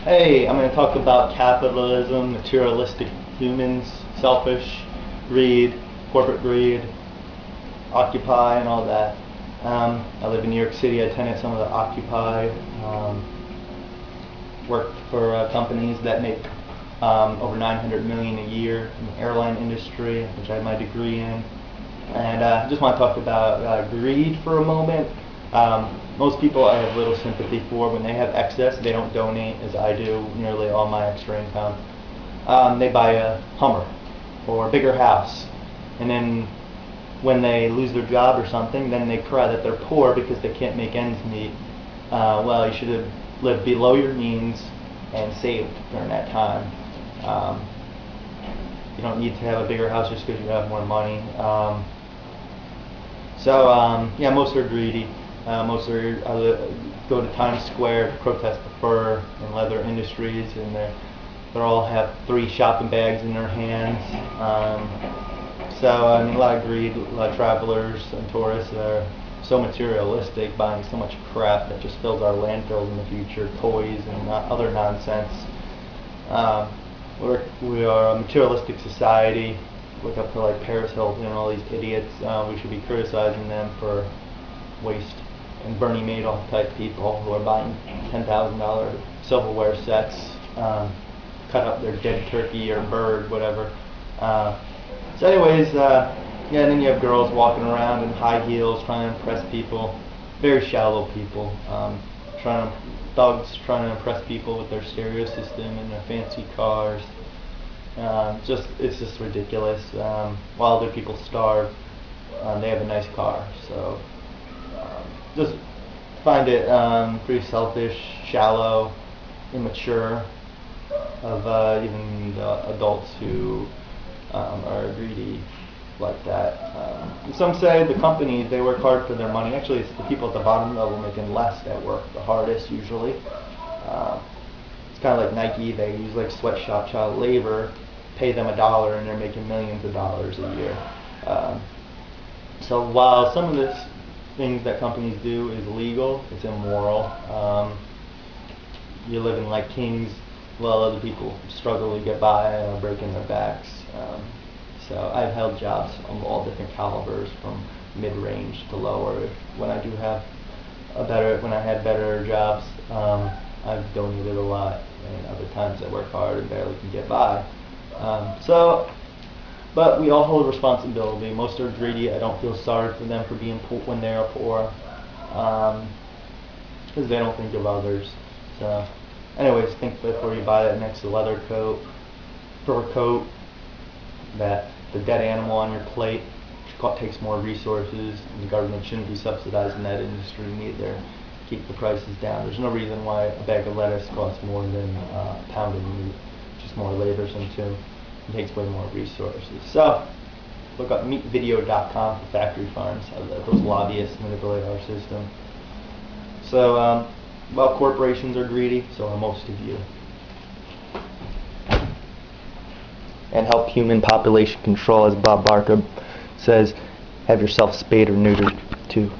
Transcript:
Hey, I'm going to talk about capitalism, materialistic humans, selfish, greed, corporate greed, Occupy, and all that. I live in New York City. I attended some of the Occupy, worked for companies that make over 900 million a year in the airline industry, which I have my degree in. And I just want to talk about greed for a moment. Most people I have little sympathy for. When they have excess, they don't donate, as I do nearly all my extra income. They buy a Hummer or a bigger house, and then when they lose their job or something, then they cry that they're poor because they can't make ends meet. Well, you should have lived below your means and saved during that time. You don't need to have a bigger house just because you have more money. Yeah, most are greedy. Most are go to Times Square to protest the fur and leather industries, and they all have 3 shopping bags in their hands. I mean, a lot of greed, a lot of travelers and tourists are so materialistic, buying so much crap that just fills our landfills in the future, toys and other nonsense. We are a materialistic society. Look up to like Paris Hilton and all these idiots. We should be criticizing them for waste. And Bernie Madoff type people who are buying $10,000 silverware sets, cut up their dead turkey or bird, whatever. Yeah, and then you have girls walking around in high heels trying to impress people, very shallow people, thugs trying to impress people with their stereo system and their fancy cars. It's just ridiculous. While other people starve, they have a nice car. So just find it pretty selfish, shallow, immature of even the adults who are greedy like that. Some say the companies, they work hard for their money. Actually, it's the people at the bottom level making less that work the hardest usually. It's kind of like Nike. They use like sweatshop child labor, pay them $1 and they're making millions of dollars a year. So while some of this things that companies do is legal, it's immoral. You're living like kings while other people struggle to get by and are breaking their backs. So I've held jobs of all different calibers, from mid-range to lower. When I had better jobs, I've donated a lot, and other times I work hard and barely can get by. But we all hold responsibility. Most are greedy. I don't feel sorry for them for being poor when they are poor, because they don't think of others. So, anyways, think before you buy that next leather coat, fur coat, that the dead animal on your plate takes more resources, and the government shouldn't be subsidizing that industry either. Keep the prices down. There's no reason why a bag of lettuce costs more than a pound of meat. Just more laborsome too. It takes way more resources. So, look up meatvideo.com for factory farms. Those lobbyists manipulate our system. So, well, corporations are greedy, so are most of you. And help human population control, as Bob Barker says, have yourself spayed or neutered too.